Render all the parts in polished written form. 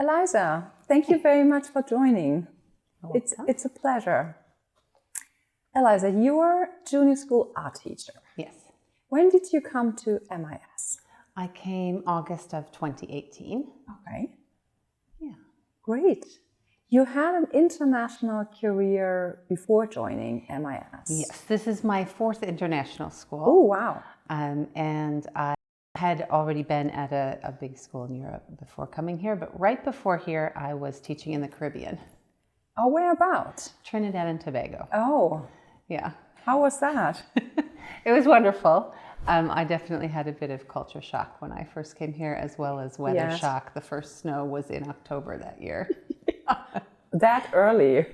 Eliza, thank you very much for joining. It's a pleasure. Eliza, you're junior school art teacher. Yes. When did you come to MIS? I came August of 2018. Okay. Yeah. Great. You had an international career before joining MIS. Yes, this is my fourth international school. Oh, wow. And I had already been at a big school in Europe before coming here, but right before here, I was teaching in the Caribbean. Oh, whereabouts? Trinidad and Tobago. Oh. Yeah. How was that? It was wonderful. I definitely had a bit of culture shock when I first came here, as well as weather shock. The first snow was in October that year. That early.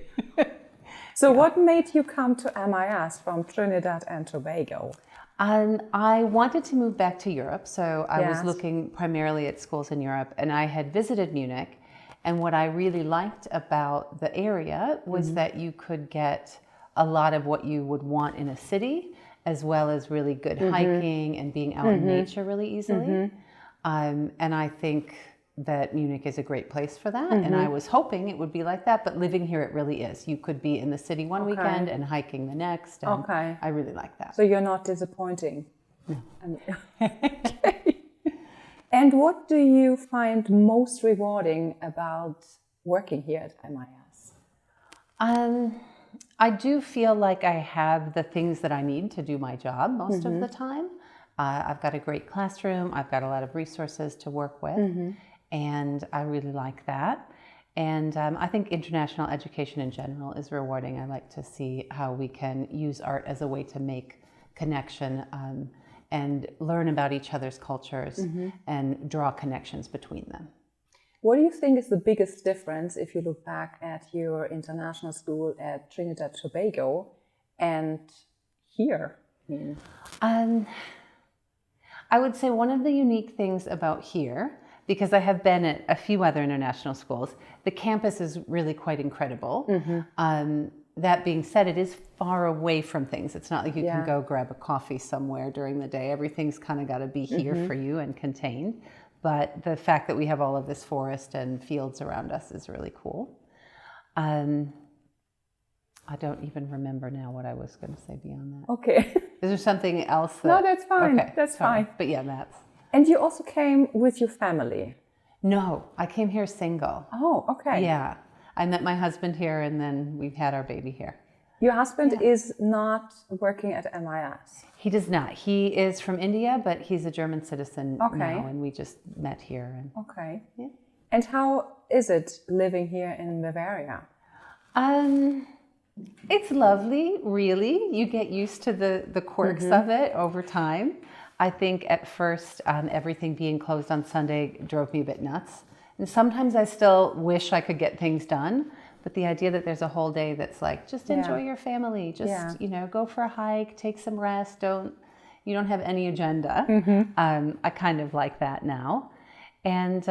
So what made you come to MIS from Trinidad and Tobago? I wanted to move back to Europe, so I was looking primarily at schools in Europe, and I had visited Munich. And what I really liked about the area was that you could get a lot of what you would want in a city, as well as really good hiking and being out in nature really easily. And I think that Munich is a great place for that. And I was hoping it would be like that, but living here, it really is. You could be in the city one weekend and hiking the next. And I really like that. So you're not disappointing. No. Okay. And what do you find most rewarding about working here at MIS? I do feel like I have the things that I need to do my job most of the time. I've got a great classroom. I've got a lot of resources to work with. And I really like that. And I think international education in general is rewarding. I like to see how we can use art as a way to make connection and learn about each other's cultures and draw connections between them. What do you think is the biggest difference if you look back at your international school at Trinidad Tobago and here? I would say one of the unique things about here, because I have been at a few other international schools, the campus is really quite incredible. That being said, it is far away from things. It's not like you can go grab a coffee somewhere during the day. Everything's kind of got to be here for you and contained. But the fact that we have all of this forest and fields around us is really cool. I don't even remember now what I was going to say beyond that. Okay. Is there something else? No, that's fine. Okay, that's fine. But yeah, that's. And you also came with your family? No, I came here single. Oh, okay. Yeah. I met my husband here, and then we've had our baby here. Your husband is not working at MIS? He does not. He is from India, but he's a German citizen now, and we just met here. And, okay. Yeah. And how is it living here in Bavaria? It's lovely, really. You get used to the quirks of it over time. I think at first, everything being closed on Sunday drove me a bit nuts. And sometimes I still wish I could get things done. But the idea that there's a whole day that's like, just enjoy your family, just, go for a hike, take some rest, you don't have any agenda. I kind of like that now. And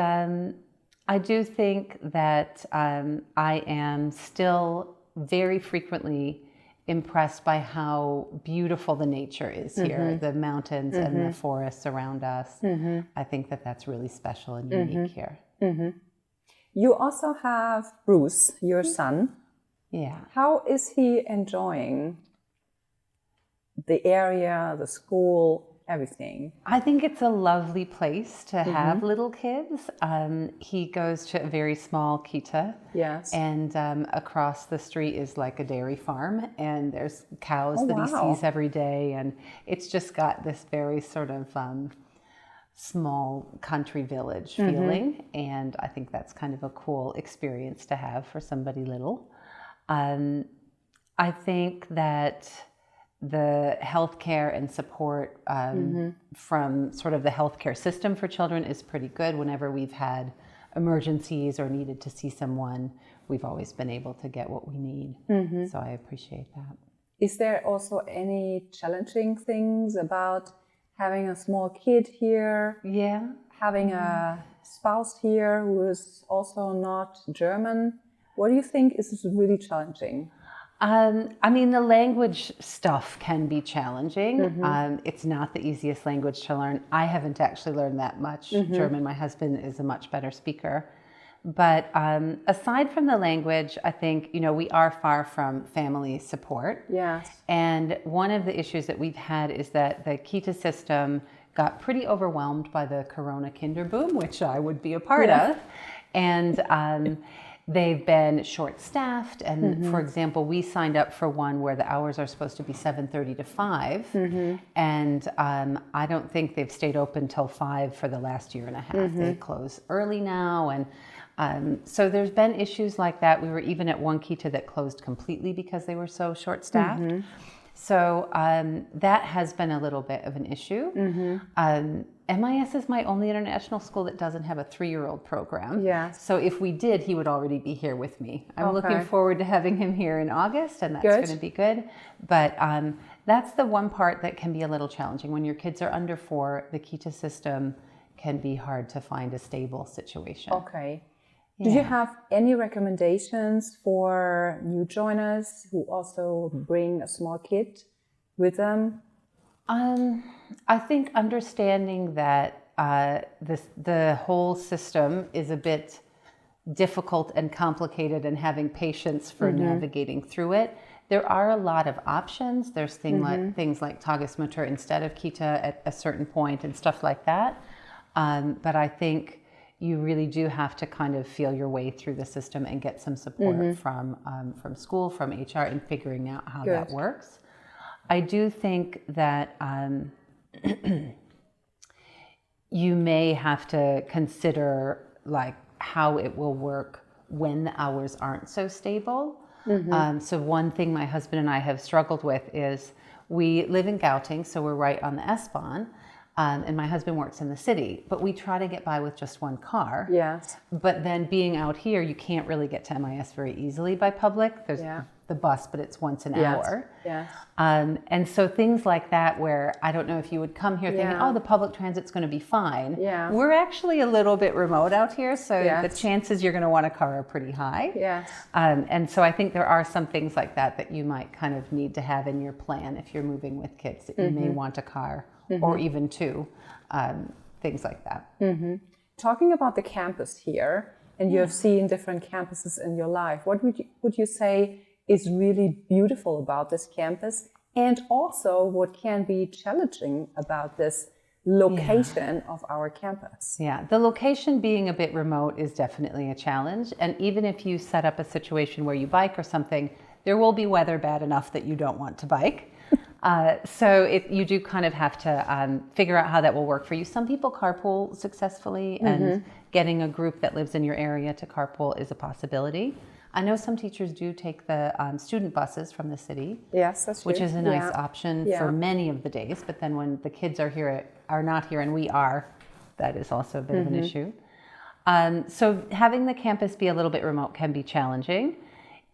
I do think that I am still very frequently impressed by how beautiful the nature is here, the mountains and the forests around us. I think that that's really special and unique here. You also have Bruce, your son. Yeah. How is he enjoying the area, the school, everything? I think it's a lovely place to have little kids. He goes to a very small kita. Yes. And across the street is like a dairy farm, and there's cows that he sees every day. And it's just got this very sort of small country village feeling, and I think that's kind of a cool experience to have for somebody little. I think that the healthcare and support from sort of the healthcare system for children is pretty good. Whenever we've had emergencies or needed to see someone, we've always been able to get what we need. So I appreciate that. Is there also any challenging things about having a small kid here? Yeah. Having a spouse here who is also not German? What do you think is really challenging? I mean, the language stuff can be challenging. It's not the easiest language to learn. I haven't actually learned that much German. My husband is a much better speaker. But aside from the language, I think, we are far from family support. Yes. And one of the issues that we've had is that the Kita system got pretty overwhelmed by the Corona Kinder boom, which I would be a part of. And they've been short-staffed. And for example, we signed up for one where the hours are supposed to be 7:30 to 5. And I don't think they've stayed open till 5 for the last year and a half. They close early now. And so there's been issues like that. We were even at one Kita that closed completely because they were so short-staffed. So that has been a little bit of an issue. MIS is my only international school that doesn't have a 3-year-old program. Yes. So if we did, he would already be here with me. I'm looking forward to having him here in August, and that's going to be good. But that's the one part that can be a little challenging. When your kids are under 4, the Kita system can be hard to find a stable situation. Okay. Do you have any recommendations for new joiners who also bring a small kid with them? I think understanding that the whole system is a bit difficult and complicated, and having patience for navigating through it. There are a lot of options. There's things like Tagesmutter instead of Kita at a certain point and stuff like that. But I think you really do have to kind of feel your way through the system and get some support from school, from HR, in figuring out how that works. I do think that you may have to consider like how it will work when the hours aren't so stable. So one thing my husband and I have struggled with is we live in Gauting, so we're right on the S-Bahn. And my husband works in the city, but we try to get by with just one car. Yes. But then being out here, you can't really get to MIS very easily by public. There's the bus, but it's once an hour. Yes. And so things like that, where I don't know if you would come here thinking, oh, the public transit's going to be fine. Yeah. We're actually a little bit remote out here, so the chances you're going to want a car are pretty high. Yes. And so I think there are some things like that you might kind of need to have in your plan if you're moving with kids, that you may want a car. Or even 2, things like that. Talking about the campus here, and you have seen different campuses in your life, what would you say is really beautiful about this campus, and also what can be challenging about this location of our campus? Yeah, the location being a bit remote is definitely a challenge. And even if you set up a situation where you bike or something, there will be weather bad enough that you don't want to bike. So you do kind of have to figure out how that will work for you. Some people carpool successfully, and getting a group that lives in your area to carpool is a possibility. I know some teachers do take the student buses from the city. Yes, that's true. Which is a nice option for many of the days. But then when the kids are not here and we are, that is also a bit of an issue. So having the campus be a little bit remote can be challenging.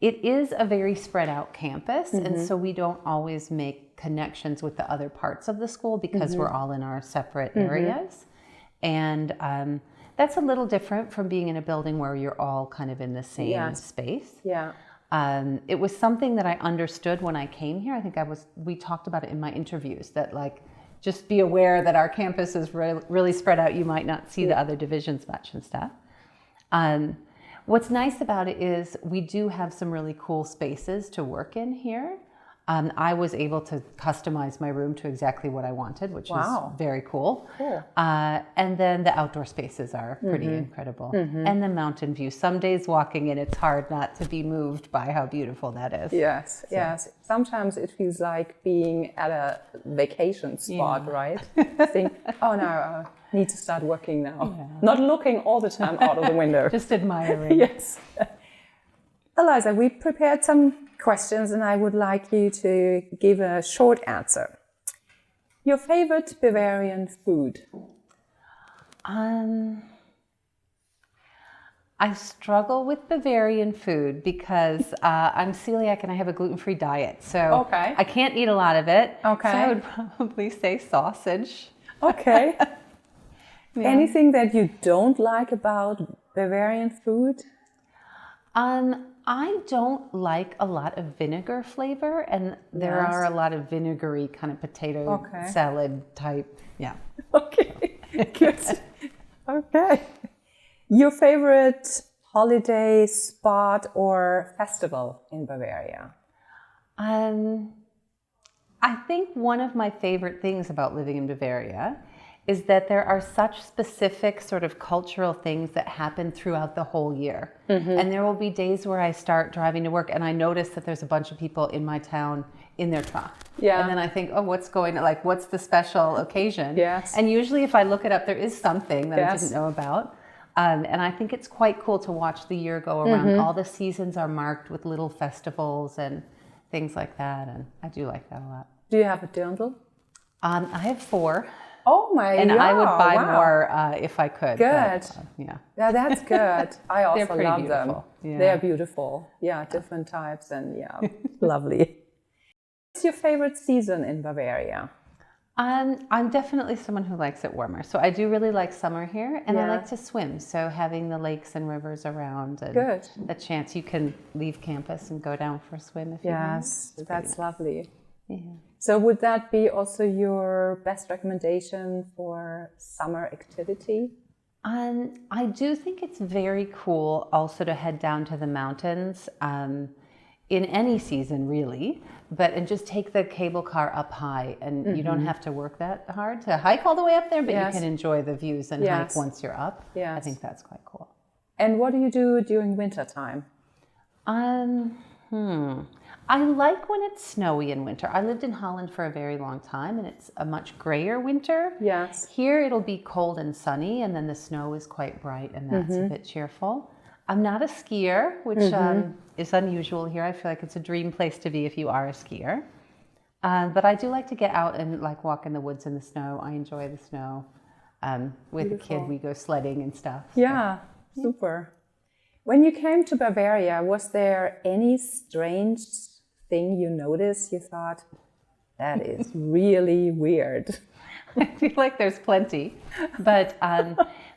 It is a very spread out campus, and so we don't always make connections with the other parts of the school because we're all in our separate areas. And that's a little different from being in a building where you're all kind of in the same space. Yeah. It was something that I understood when I came here. I think we talked about it in my interviews, that like, just be aware that our campus is really spread out. You might not see the other divisions much and stuff. What's nice about it is we do have some really cool spaces to work in here. I was able to customize my room to exactly what I wanted, which is very cool. And then the outdoor spaces are pretty incredible. And the mountain view. Some days walking in, it's hard not to be moved by how beautiful that is. Yes, yes. Sometimes it feels like being at a vacation spot, right? Think, oh no, I need to start working now. Not looking all the time out of the window. Just admiring. Yes. Eliza, we prepared some questions and I would like you to give a short answer. Your favorite Bavarian food? I struggle with Bavarian food because I'm celiac and I have a gluten-free diet. So I can't eat a lot of it. So I would probably say sausage. Okay. Anything that you don't like about Bavarian food? I don't like a lot of vinegar flavor, and there are a lot of vinegary kind of potato salad type. Yeah. Okay, good. Okay. Your favorite holiday spot or festival in Bavaria? I think one of my favorite things about living in Bavaria is that there are such specific sort of cultural things that happen throughout the whole year. And there will be days where I start driving to work and I notice that there's a bunch of people in my town in their truck. Yeah. And then I think, oh, what's the special occasion? Yes. And usually if I look it up, there is something that I Yes. didn't know about. And I think it's quite cool to watch the year go around. All the seasons are marked with little festivals and things like that. And I do like that a lot. Do you have a dirndl? I have 4. Oh my god! And I would buy more if I could. Good. But, yeah. Yeah, that's good. I also pretty love them. beautiful. Yeah. They are beautiful. Yeah, different types and yeah, lovely. What's your favorite season in Bavaria? I'm definitely someone who likes it warmer. So I do really like summer here, and I like to swim. So having the lakes and rivers around, and Good. the chance you can leave campus and go down for a swim if you want. Yes, that's lovely. Yeah. So would that be also your best recommendation for summer activity? I do think it's very cool also to head down to the mountains in any season really, and just take the cable car up high, and you don't have to work that hard to hike all the way up there, but you can enjoy the views and hike once you're up. Yes. I think that's quite cool. And what do you do during winter time? I like when it's snowy in winter. I lived in Holland for a very long time, and it's a much grayer winter. Yes. Here it'll be cold and sunny, and then the snow is quite bright, and that's a bit cheerful. I'm not a skier, which is unusual here. I feel like it's a dream place to be if you are a skier. But I do like to get out and walk in the woods in the snow. I enjoy the snow. With the kid, we go sledding and stuff. Yeah, super. When you came to Bavaria, was there any strange thing you noticed? You thought, that is really weird. I feel like there's plenty. But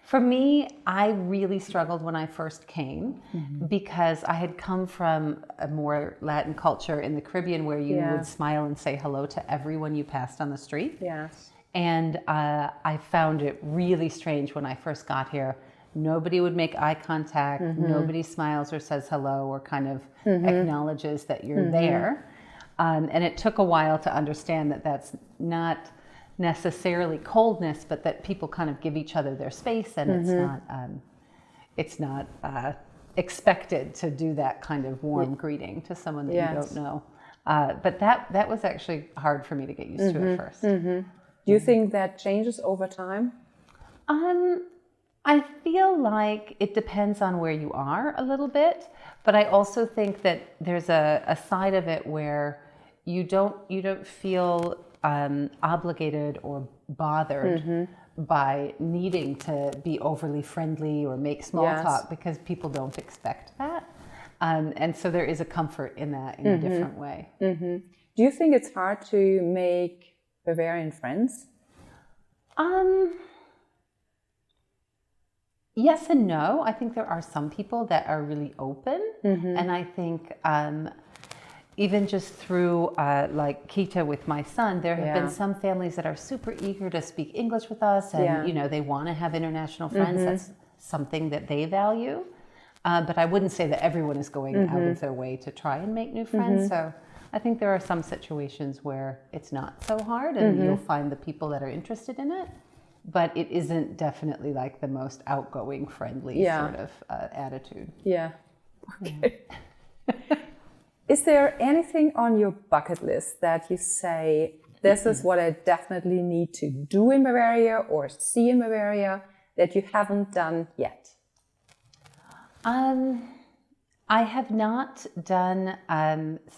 for me, I really struggled when I first came because I had come from a more Latin culture in the Caribbean where you would smile and say hello to everyone you passed on the street. Yes. And I found it really strange when I first got here. Nobody would make eye contact. Nobody smiles or says hello or kind of acknowledges that you're there. And it took a while to understand that that's not necessarily coldness, but that people kind of give each other their space, and it's not expected to do that kind of warm greeting to someone that you don't know. But that was actually hard for me to get used to at first. Do you think that changes over time? I feel like it depends on where you are a little bit, but I also think that there's a side of it where you don't feel obligated or bothered by needing to be overly friendly or make small talk, because people don't expect that. And so there is a comfort in that in a different way. Do you think it's hard to make Bavarian friends? Yes and no. I think there are some people that are really open, and I think even just through like Kita with my son, there have been some families that are super eager to speak English with us, and they want to have international friends. That's something that they value. But I wouldn't say that everyone is going out of their way to try and make new friends. So I think there are some situations where it's not so hard, and you'll find the people that are interested in it. But it isn't definitely like the most outgoing, friendly sort of attitude. Yeah. Okay. Is there anything on your bucket list that you say, this is what I definitely need to do in Bavaria or see in Bavaria that you haven't done yet? I have not done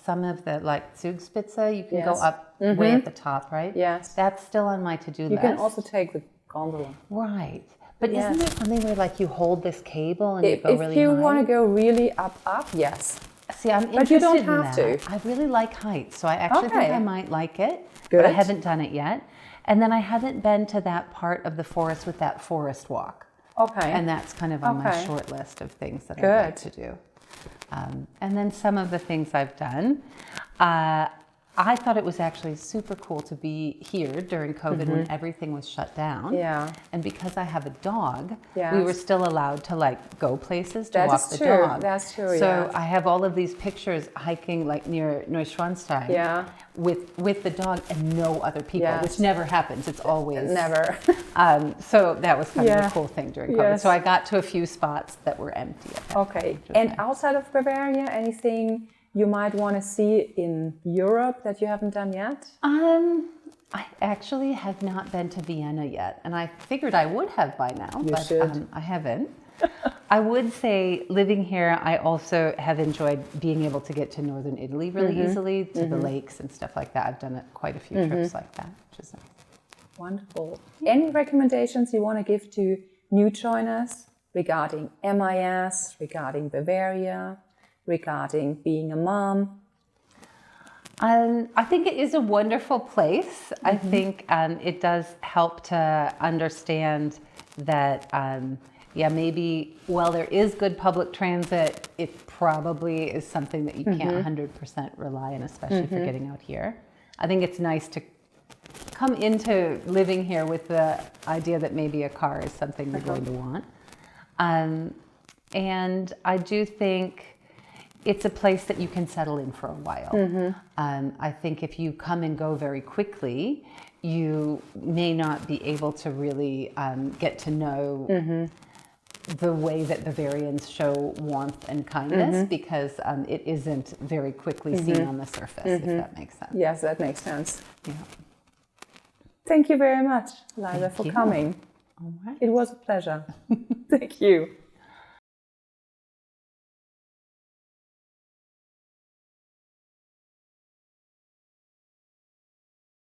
some of the Zugspitze. You can go up way at the top, right? Yes. That's still on my to-do list. You can also take the gondola. Right. But isn't there something where you hold this cable and you go really high? If you want to go really up, yes. See, I'm interested but you don't in have that. to. I really like heights, so I actually think I might like it. Good. But I haven't done it yet. And then I haven't been to that part of the forest with that forest walk. Okay. And that's kind of on my short list of things that I'd like to do. And then some of the things I've done. I thought it was actually super cool to be here during COVID when everything was shut down. Yeah. And because I have a dog, Yes. we were still allowed to like go places to That walk is the true. dog. That's true, So yes. I have all of these pictures hiking like near Neuschwanstein Yeah. with the dog and no other people, Yes. which never happens. It's always Never. So that was kind of Yeah. a cool thing during COVID. Yes. So I got to a few spots that were empty. At that Okay. point, which was And nice. outside of Bavaria, anything you might want to see in Europe that you haven't done yet? I actually have not been to Vienna yet, and I figured I would have by now, You but should. I haven't. I would say living here, I also have enjoyed being able to get to northern Italy really easily, to the lakes and stuff like that. I've done quite a few trips like that, which is nice. Wonderful. Any recommendations you want to give to new joiners regarding MIS, regarding Bavaria, regarding being a mom? I think it is a wonderful place. I think it does help to understand that, maybe while there is good public transit, it probably is something that you can't 100% rely on, especially for getting out here. I think it's nice to come into living here with the idea that maybe a car is something you're going to want. And I do think it's a place that you can settle in for a while. I think if you come and go very quickly, you may not be able to really get to know the way that Bavarians show warmth and kindness because it isn't very quickly seen on the surface, if that makes sense. Yes, that makes sense. Yeah. Thank you very much, Eliza, for coming. All right. It was a pleasure. Thank you.